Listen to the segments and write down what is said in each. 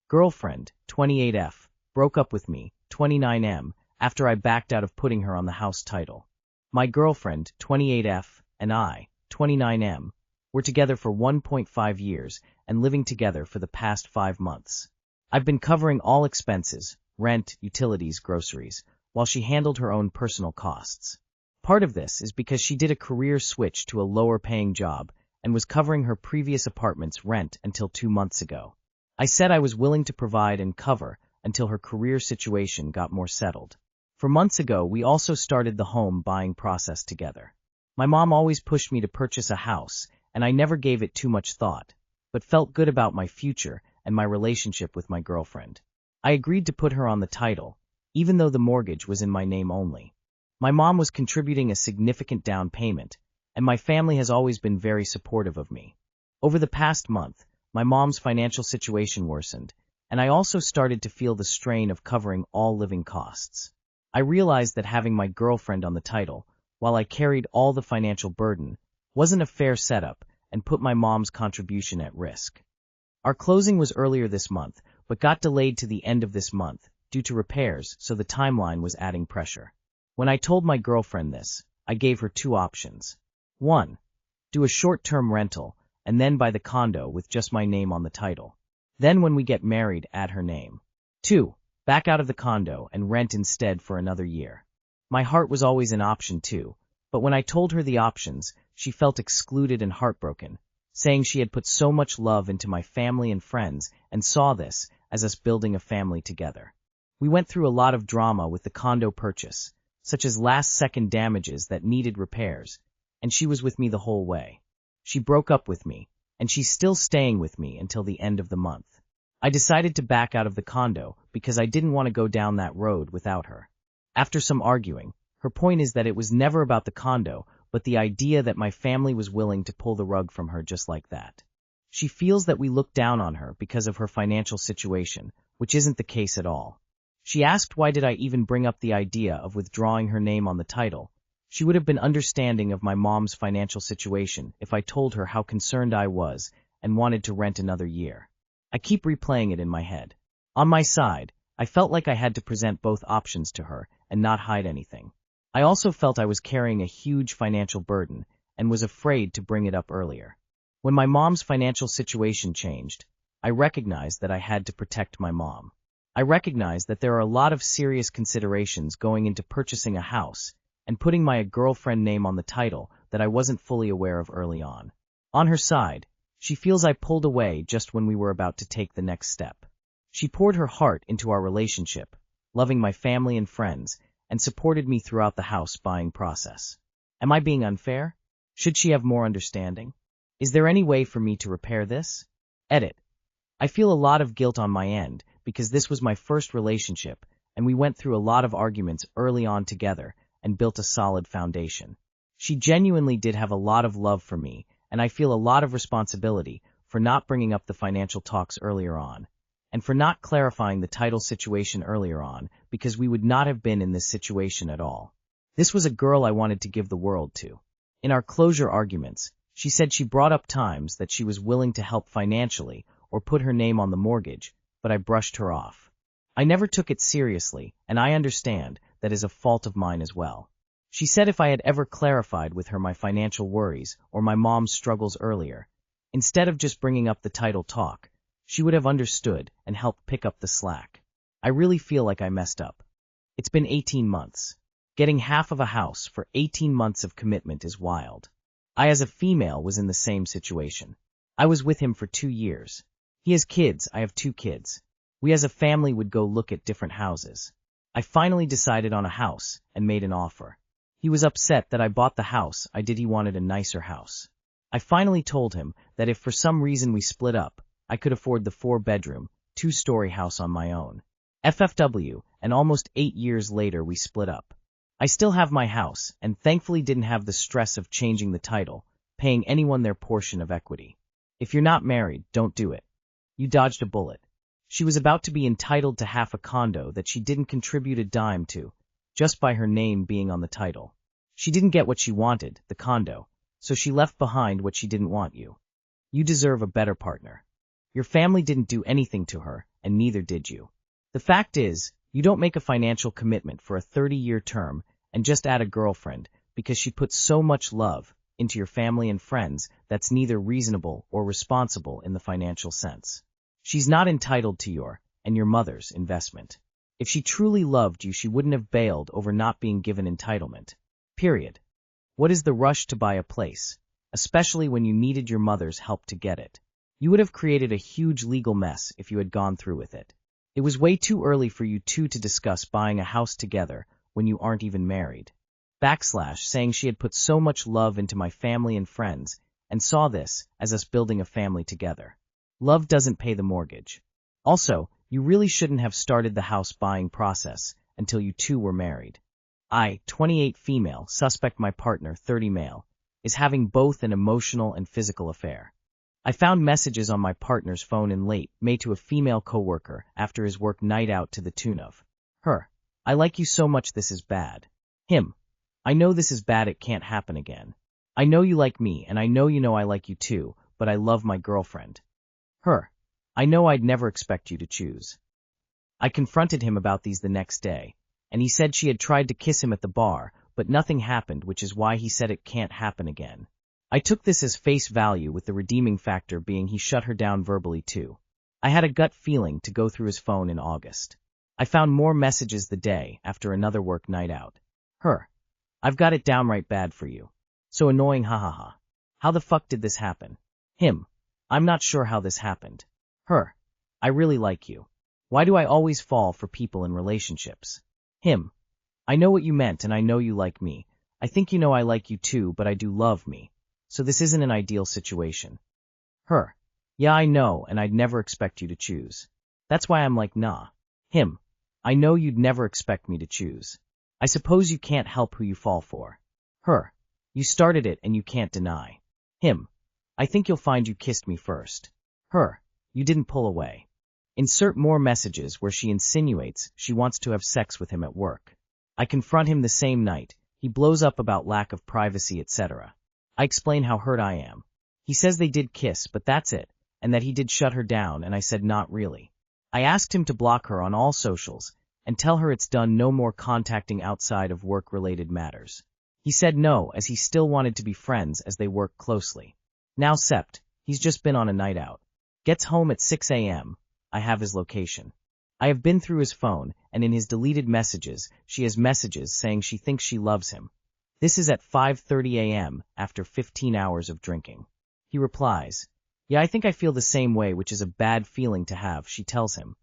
Girlfriend, 28F, broke up with me, 29M, after I backed out of putting her on the house title. My girlfriend, 28F, and I, 29M, were together for 1.5 years and living together for the past 5 months. I've been covering all expenses, rent, utilities, groceries, while she handled her own personal costs. Part of this is because she did a career switch to a lower-paying job and was covering her previous apartment's rent until 2 months ago. I said I was willing to provide and cover until her career situation got more settled. 4 months ago, we also started the home buying process together. My mom always pushed me to purchase a house, and I never gave it too much thought, but felt good about my future and my relationship with my girlfriend. I agreed to put her on the title, even though the mortgage was in my name only. My mom was contributing a significant down payment, and my family has always been very supportive of me. Over the past month, my mom's financial situation worsened, and I also started to feel the strain of covering all living costs. I realized that having my girlfriend on the title, while I carried all the financial burden, wasn't a fair setup and put my mom's contribution at risk. Our closing was earlier this month, but got delayed to the end of this month due to repairs, so the timeline was adding pressure. When I told my girlfriend this, I gave her 2 options. 1. Do a short-term rental, and then buy the condo with just my name on the title. Then when we get married, add her name. 2. Back out of the condo and rent instead for another year. My heart was always an option too, but when I told her the options, she felt excluded and heartbroken, saying she had put so much love into my family and friends and saw this as us building a family together. We went through a lot of drama with the condo purchase, such as last-second damages that needed repairs, and she was with me the whole way. She broke up with me, and she's still staying with me until the end of the month. I decided to back out of the condo because I didn't want to go down that road without her. After some arguing, her point is that it was never about the condo, but the idea that my family was willing to pull the rug from her just like that. She feels that we look down on her because of her financial situation, which isn't the case at all. She asked why did I even bring up the idea of withdrawing her name on the title. She would have been understanding of my mom's financial situation if I told her how concerned I was and wanted to rent another year. I keep replaying it in my head. On my side, I felt like I had to present both options to her and not hide anything. I also felt I was carrying a huge financial burden and was afraid to bring it up earlier. When my mom's financial situation changed, I recognized that I had to protect my mom. I recognized that there are a lot of serious considerations going into purchasing a house and putting my girlfriend name on the title that I wasn't fully aware of early on. On her side, she feels I pulled away just when we were about to take the next step. She poured her heart into our relationship, loving my family and friends, and supported me throughout the house buying process. Am I being unfair? Should she have more understanding? Is there any way for me to repair this? Edit. I feel a lot of guilt on my end because this was my first relationship and we went through a lot of arguments early on together and built a solid foundation. She genuinely did have a lot of love for me, and I feel a lot of responsibility for not bringing up the financial talks earlier on, and for not clarifying the title situation earlier on, because we would not have been in this situation at all. This was a girl I wanted to give the world to. In our closure arguments, she said she brought up times that she was willing to help financially or put her name on the mortgage, but I brushed her off. I never took it seriously, and I understand that is a fault of mine as well. She said if I had ever clarified with her my financial worries or my mom's struggles earlier, instead of just bringing up the title talk, she would have understood and helped pick up the slack. I really feel like I messed up. It's been 18 months. Getting half of a house for 18 months of commitment is wild. I as a female was in the same situation. I was with him for 2 years. He has kids, I have 2 kids. We as a family would go look at different houses. I finally decided on a house and made an offer. He was upset that I bought the house he wanted a nicer house. I finally told him that if for some reason we split up, I could afford the 4-bedroom, 2-story house on my own. FFW, and almost 8 years later we split up. I still have my house and thankfully didn't have the stress of changing the title, paying anyone their portion of equity. If you're not married, don't do it. You dodged a bullet. She was about to be entitled to half a condo that she didn't contribute a dime to, just by her name being on the title. She didn't get what she wanted, the condo, so she left behind what she didn't want you. You deserve a better partner. Your family didn't do anything to her, and neither did you. The fact is, you don't make a financial commitment for a 30-year term and just add a girlfriend because she puts so much love into your family and friends that's neither reasonable or responsible in the financial sense. She's not entitled to your and your mother's investment. If she truly loved you, she wouldn't have bailed over not being given entitlement. Period. What is the rush to buy a place, especially when you needed your mother's help to get it? You would have created a huge legal mess if you had gone through with it. It was way too early for you two to discuss buying a house together when you aren't even married. Saying she had put so much love into my family and friends and saw this as us building a family together. Love doesn't pay the mortgage. Also, you really shouldn't have started the house buying process until you two were married. I, 28 female, suspect my partner, 30 male, is having both an emotional and physical affair. I found messages on my partner's phone in late May to a female coworker after his work night out to the tune of, her, I like you so much this is bad. Him, I know this is bad, it can't happen again. I know you like me and I know you know I like you too, but I love my girlfriend. Her, I know I'd never expect you to choose. I confronted him about these the next day, and he said she had tried to kiss him at the bar, but nothing happened, which is why he said it can't happen again. I took this as face value, with the redeeming factor being he shut her down verbally too. I had a gut feeling to go through his phone in August. I found more messages the day after another work night out. Her, I've got it downright bad for you. So annoying, hahaha. How the fuck did this happen? Him, I'm not sure how this happened. Her, I really like you. Why do I always fall for people in relationships? Him, I know what you meant and I know you like me. I think you know I like you too, but I do love me. So this isn't an ideal situation. Her, yeah I know and I'd never expect you to choose. That's why I'm like nah. Him, I know you'd never expect me to choose. I suppose you can't help who you fall for. Her, you started it and you can't deny. Him, I think you'll find you kissed me first. Her, you didn't pull away. Insert more messages where she insinuates she wants to have sex with him at work. I confront him the same night. He blows up about lack of privacy, etc. I explain how hurt I am. He says they did kiss, but that's it, and that he did shut her down, and I said not really. I asked him to block her on all socials and tell her it's done, no more contacting outside of work-related matters. He said no, as he still wanted to be friends as they work closely. Now Sept, he's just been on a night out. Gets home at 6 a.m. I have his location. I have been through his phone, and in his deleted messages, she has messages saying she thinks she loves him. This is at 5:30 a.m. after 15 hours of drinking. He replies, yeah, I think I feel the same way, which is a bad feeling to have. She tells him,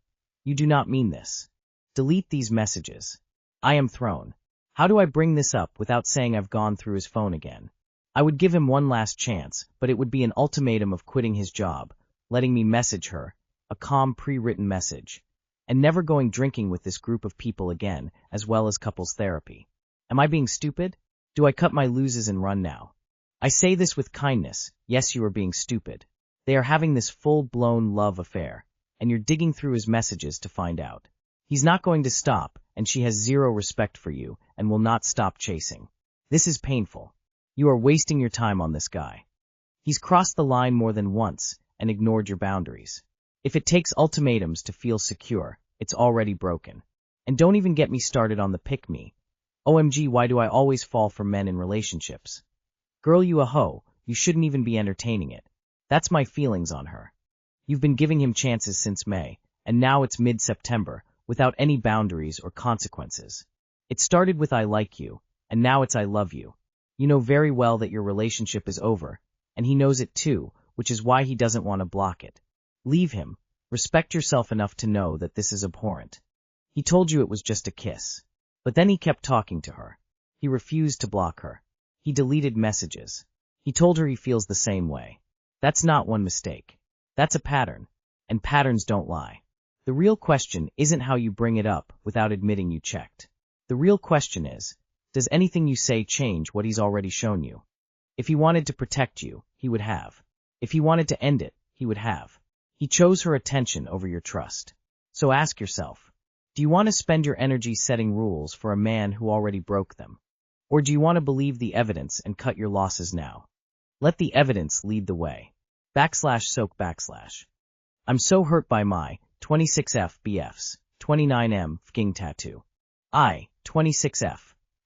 you do not mean this. Delete these messages. I am thrown. How do I bring this up without saying I've gone through his phone again? I would give him one last chance, but it would be an ultimatum of quitting his job, letting me message her, a calm pre-written message, and never going drinking with this group of people again, as well as couples therapy. Am I being stupid? Do I cut my losses and run now? I say this with kindness. Yes, you are being stupid. They are having this full-blown love affair, and you're digging through his messages to find out. He's not going to stop, and she has zero respect for you and will not stop chasing. This is painful. You are wasting your time on this guy. He's crossed the line more than once and ignored your boundaries. If it takes ultimatums to feel secure, it's already broken. And don't even get me started on the pick-me. OMG, why do I always fall for men in relationships? Girl, you a hoe, you shouldn't even be entertaining it. That's my feelings on her. You've been giving him chances since May, and now it's mid-September, without any boundaries or consequences. It started with I like you, and now it's I love you. You know very well that your relationship is over, and he knows it too, which is why he doesn't want to block it. Leave him. Respect yourself enough to know that this is abhorrent. He told you it was just a kiss. But then he kept talking to her. He refused to block her. He deleted messages. He told her he feels the same way. That's not one mistake. That's a pattern, and patterns don't lie. The real question isn't how you bring it up without admitting you checked. The real question is, does anything you say change what he's already shown you? If he wanted to protect you, he would have. If he wanted to end it, he would have. He chose her attention over your trust. So ask yourself, do you want to spend your energy setting rules for a man who already broke them? Or do you want to believe the evidence and cut your losses now? Let the evidence lead the way. /soak/. I'm so hurt by my 26F BFs, 29M fking tattoo. I, 26F.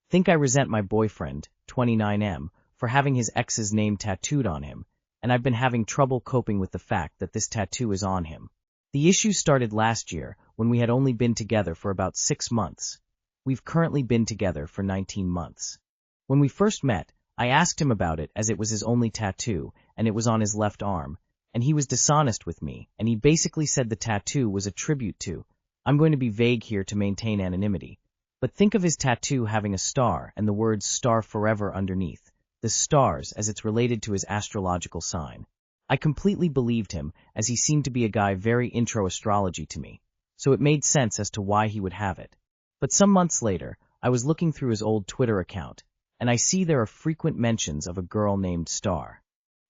Think I resent my boyfriend, 29M, for having his ex's name tattooed on him, and I've been having trouble coping with the fact that this tattoo is on him. The issue started last year when we had only been together for about 6 months. We've currently been together for 19 months. When we first met, I asked him about it as it was his only tattoo, and it was on his left arm, and he was dishonest with me, and he basically said the tattoo was a tribute to, I'm going to be vague here to maintain anonymity, but think of his tattoo having a star and the words star forever underneath, the stars as it's related to his astrological sign. I completely believed him, as he seemed to be a guy very intro astrology to me, so it made sense as to why he would have it. But some months later, I was looking through his old Twitter account, and I see there are frequent mentions of a girl named Star.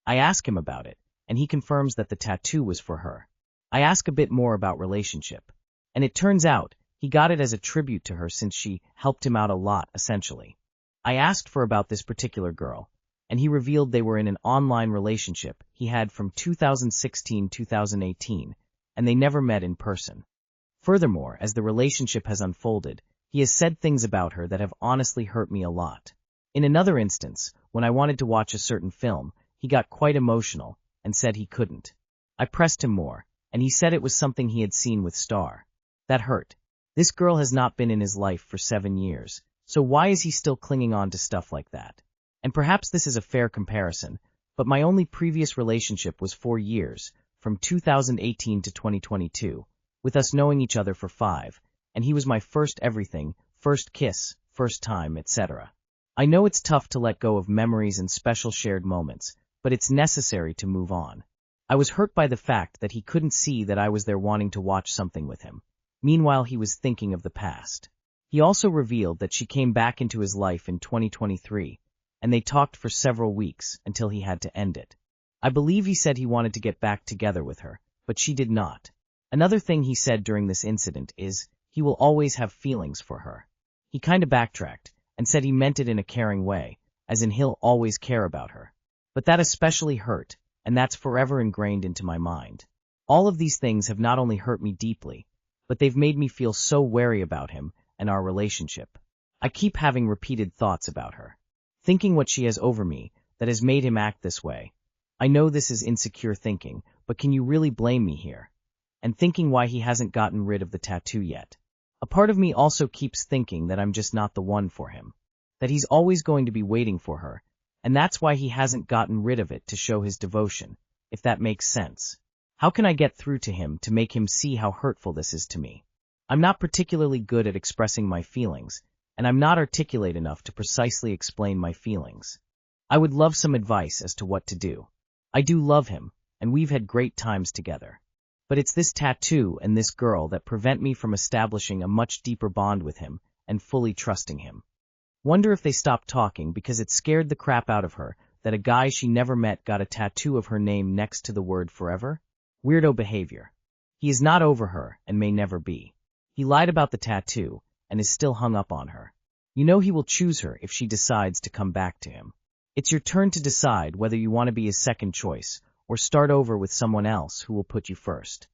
I ask him about it, and he confirms that the tattoo was for her. I ask a bit more about relationship, and it turns out he got it as a tribute to her since she helped him out a lot, essentially. I asked for about this particular girl, and he revealed they were in an online relationship he had from 2016-2018, and they never met in person. Furthermore, as the relationship has unfolded, he has said things about her that have honestly hurt me a lot. In another instance, when I wanted to watch a certain film, he got quite emotional and said he couldn't. I pressed him more, and he said it was something he had seen with Star. That hurt. This girl has not been in his life for 7 years, so why is he still clinging on to stuff like that? And perhaps this is a fair comparison, but my only previous relationship was 4 years, from 2018 to 2022, with us knowing each other for 5, and he was my first everything, first kiss, first time, etc. I know it's tough to let go of memories and special shared moments, but it's necessary to move on. I was hurt by the fact that he couldn't see that I was there wanting to watch something with him. Meanwhile, he was thinking of the past. He also revealed that she came back into his life in 2023, and they talked for several weeks until he had to end it. I believe he said he wanted to get back together with her, but she did not. Another thing he said during this incident is, he will always have feelings for her. He kinda backtracked, and said he meant it in a caring way, as in he'll always care about her. But that especially hurt, and that's forever ingrained into my mind. All of these things have not only hurt me deeply, but they've made me feel so wary about him and our relationship. I keep having repeated thoughts about her, thinking what she has over me that has made him act this way. I know this is insecure thinking, but can you really blame me here? And thinking why he hasn't gotten rid of the tattoo yet. A part of me also keeps thinking that I'm just not the one for him, that he's always going to be waiting for her, and that's why he hasn't gotten rid of it to show his devotion, if that makes sense. How can I get through to him to make him see how hurtful this is to me? I'm not particularly good at expressing my feelings, and I'm not articulate enough to precisely explain my feelings. I would love some advice as to what to do. I do love him, and we've had great times together. But it's this tattoo and this girl that prevent me from establishing a much deeper bond with him and fully trusting him. Wonder if they stopped talking because it scared the crap out of her that a guy she never met got a tattoo of her name next to the word forever? Weirdo behavior. He is not over her and may never be. He lied about the tattoo and is still hung up on her. You know he will choose her if she decides to come back to him. It's your turn to decide whether you want to be his second choice or start over with someone else who will put you first.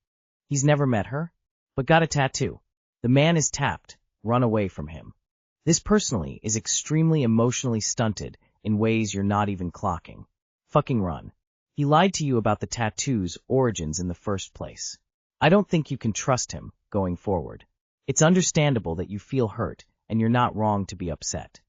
He's never met her, but got a tattoo. The man is tapped. Run away from him. This personally is extremely emotionally stunted in ways you're not even clocking. Fucking run. He lied to you about the tattoo's origins in the first place. I don't think you can trust him going forward. It's understandable that you feel hurt, and you're not wrong to be upset.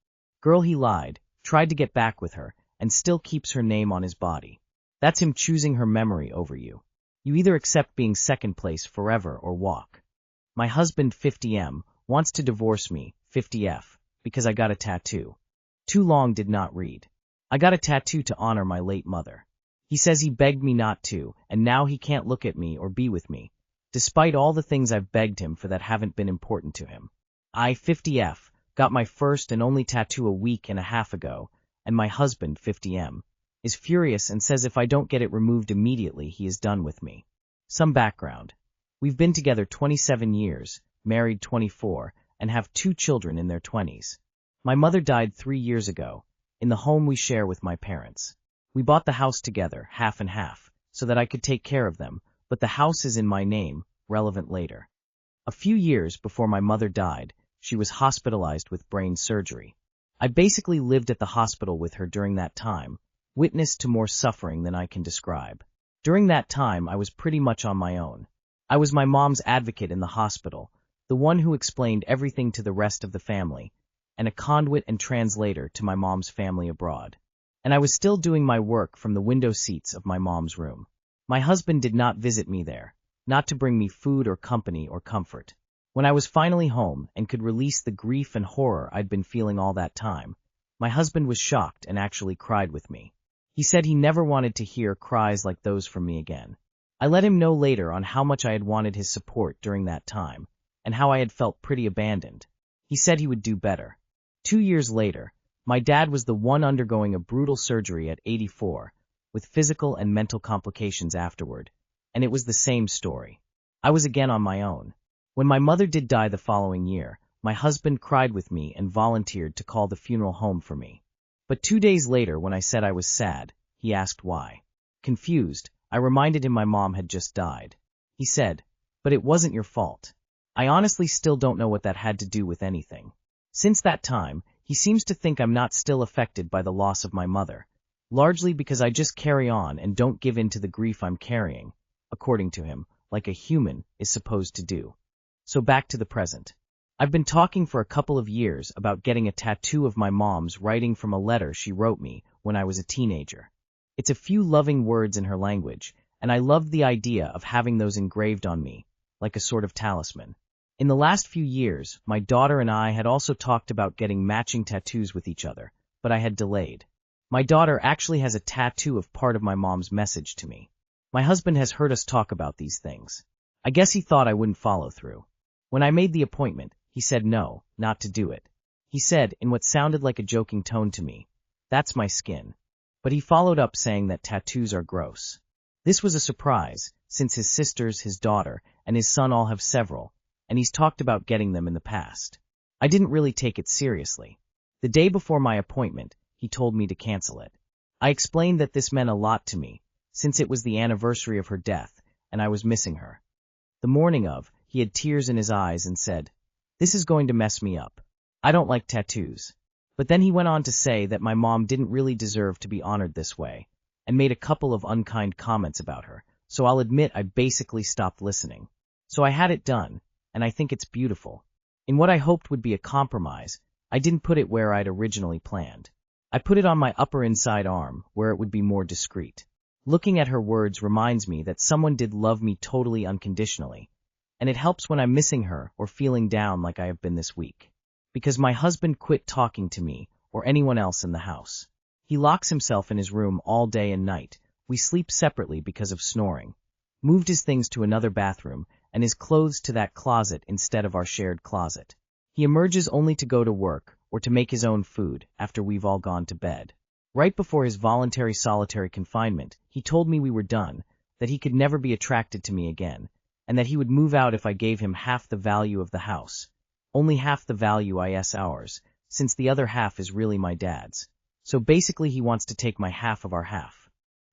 Girl, he lied, tried to get back with her, and still keeps her name on his body. That's him choosing her memory over you. You either accept being second place forever or walk. My husband, 50M, wants to divorce me, 50F, because I got a tattoo. Too long did not read. I got a tattoo to honor my late mother. He says he begged me not to, and now he can't look at me or be with me, despite all the things I've begged him for that haven't been important to him. I, 50F, got my first and only tattoo a week and a half ago, and my husband, 50M, is furious and says if I don't get it removed immediately, he is done with me. Some background. We've been together 27 years, married 24, and have 2 children in their 20s. My mother died 3 years ago, in the home we share with my parents. We bought the house together, half and half, so that I could take care of them, but the house is in my name, relevant later. A few years before my mother died, she was hospitalized with brain surgery. I basically lived at the hospital with her during that time, witness to more suffering than I can describe. During that time, I was pretty much on my own. I was my mom's advocate in the hospital, the one who explained everything to the rest of the family, and a conduit and translator to my mom's family abroad. And I was still doing my work from the window seats of my mom's room. My husband did not visit me there, not to bring me food or company or comfort. When I was finally home and could release the grief and horror I'd been feeling all that time, my husband was shocked and actually cried with me. He said he never wanted to hear cries like those from me again. I let him know later on how much I had wanted his support during that time, and how I had felt pretty abandoned. He said he would do better. 2 years later, my dad was the one undergoing a brutal surgery at 84, with physical and mental complications afterward, and it was the same story. I was again on my own. When my mother did die the following year, my husband cried with me and volunteered to call the funeral home for me. But 2 days later, when I said I was sad, he asked why. Confused, I reminded him my mom had just died. He said, "But it wasn't your fault." I honestly still don't know what that had to do with anything. Since that time, he seems to think I'm not still affected by the loss of my mother, largely because I just carry on and don't give in to the grief I'm carrying, according to him, like a human is supposed to do. So back to the present. I've been talking for a couple of years about getting a tattoo of my mom's writing from a letter she wrote me when I was a teenager. It's a few loving words in her language, and I loved the idea of having those engraved on me, like a sort of talisman. In the last few years, my daughter and I had also talked about getting matching tattoos with each other, but I had delayed. My daughter actually has a tattoo of part of my mom's message to me. My husband has heard us talk about these things. I guess he thought I wouldn't follow through. When I made the appointment, he said no, not to do it. He said, in what sounded like a joking tone to me, "That's my skin." But he followed up saying that tattoos are gross. This was a surprise, since his sisters, his daughter, and his son all have several, and he's talked about getting them in the past. I didn't really take it seriously. The day before my appointment, he told me to cancel it. I explained that this meant a lot to me, since it was the anniversary of her death, and I was missing her. The morning of, he had tears in his eyes and said, "This is going to mess me up. I don't like tattoos." But then he went on to say that my mom didn't really deserve to be honored this way, and made a couple of unkind comments about her, so I'll admit I basically stopped listening. So I had it done, and I think it's beautiful. In what I hoped would be a compromise, I didn't put it where I'd originally planned. I put it on my upper inside arm, where it would be more discreet. Looking at her words reminds me that someone did love me totally unconditionally, and it helps when I'm missing her or feeling down like I have been this week. Because my husband quit talking to me or anyone else in the house. He locks himself in his room all day and night. We sleep separately because of snoring. Moved his things to another bathroom and his clothes to that closet instead of our shared closet. He emerges only to go to work or to make his own food after we've all gone to bed. Right before his voluntary solitary confinement, he told me we were done, that he could never be attracted to me again, and that he would move out if I gave him half the value of the house. Only half the value is ours, since the other half is really my dad's. So basically he wants to take my half of our half.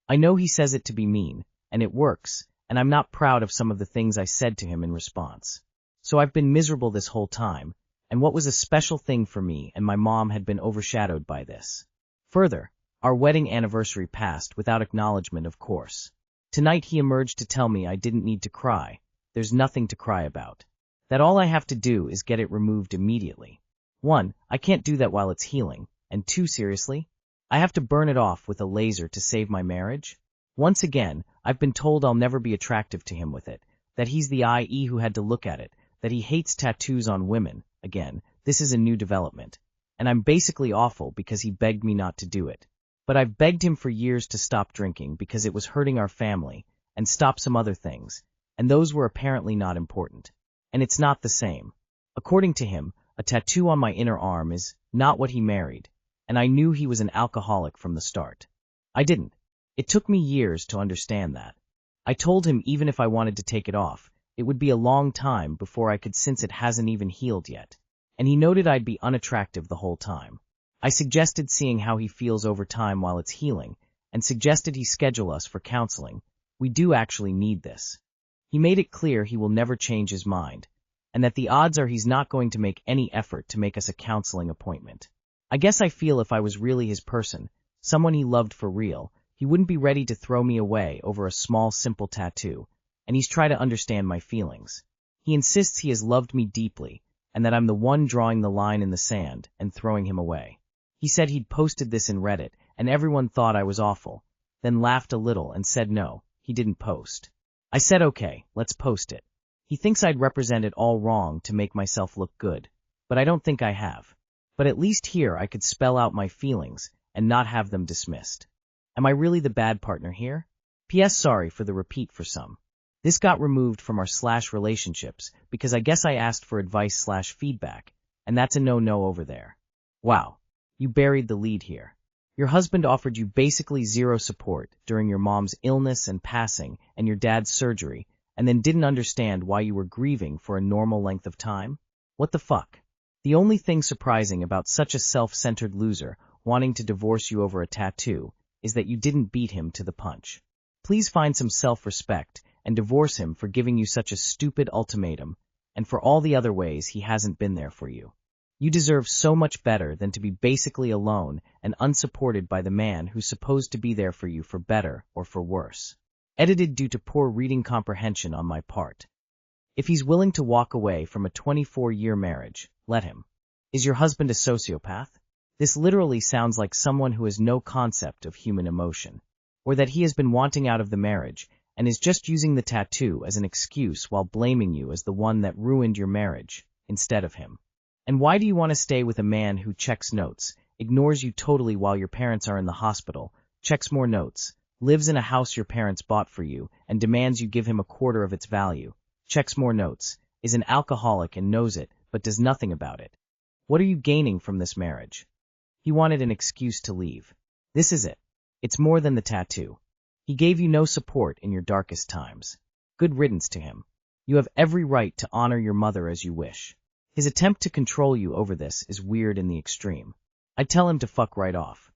I know he says it to be mean, and it works, and I'm not proud of some of the things I said to him in response. So I've been miserable this whole time, and what was a special thing for me and my mom had been overshadowed by this. Further, our wedding anniversary passed without acknowledgement, of course. Tonight he emerged to tell me I didn't need to cry. There's nothing to cry about. That all I have to do is get it removed immediately. 1, I can't do that while it's healing, and 2, seriously? I have to burn it off with a laser to save my marriage? Once again, I've been told I'll never be attractive to him with it, that he's the IE who had to look at it, that he hates tattoos on women. Again, this is a new development, and I'm basically awful because he begged me not to do it. But I've begged him for years to stop drinking because it was hurting our family, and stop some other things, and those were apparently not important. And it's not the same. According to him, a tattoo on my inner arm is not what he married, and I knew he was an alcoholic from the start. I didn't. It took me years to understand that. I told him even if I wanted to take it off, it would be a long time before I could, since it hasn't even healed yet. And he noted I'd be unattractive the whole time. I suggested seeing how he feels over time while it's healing, and suggested he schedule us for counseling. We do actually need this. He made it clear he will never change his mind, and that the odds are he's not going to make any effort to make us a counseling appointment. I guess I feel if I was really his person, someone he loved for real, he wouldn't be ready to throw me away over a small, simple tattoo, and he's tried to understand my feelings. He insists he has loved me deeply, and that I'm the one drawing the line in the sand and throwing him away. He said he'd posted this in Reddit, and everyone thought I was awful, then laughed a little and said no, he didn't post. I said okay, let's post it. He thinks I'd represent it all wrong to make myself look good, but I don't think I have. But at least here I could spell out my feelings and not have them dismissed. Am I really the bad partner here? P.S. Sorry for the repeat for some. This got removed from our /relationships because I guess I asked for advice/feedback, and that's a no-no over there. Wow, you buried the lead here. Your husband offered you basically zero support during your mom's illness and passing and your dad's surgery, and then didn't understand why you were grieving for a normal length of time? What the fuck? The only thing surprising about such a self-centered loser wanting to divorce you over a tattoo is that you didn't beat him to the punch. Please find some self-respect and divorce him for giving you such a stupid ultimatum and for all the other ways he hasn't been there for you. You deserve so much better than to be basically alone and unsupported by the man who's supposed to be there for you for better or for worse. Edited due to poor reading comprehension on my part. If he's willing to walk away from a 24-year marriage, let him. Is your husband a sociopath? This literally sounds like someone who has no concept of human emotion, or that he has been wanting out of the marriage and is just using the tattoo as an excuse while blaming you as the one that ruined your marriage, instead of him. And why do you want to stay with a man who checks notes, ignores you totally while your parents are in the hospital, checks more notes, lives in a house your parents bought for you, and demands you give him a quarter of its value, checks more notes, is an alcoholic and knows it, but does nothing about it? What are you gaining from this marriage? He wanted an excuse to leave. This is it. It's more than the tattoo. He gave you no support in your darkest times. Good riddance to him. You have every right to honor your mother as you wish. His attempt to control you over this is weird in the extreme. I'd tell him to fuck right off.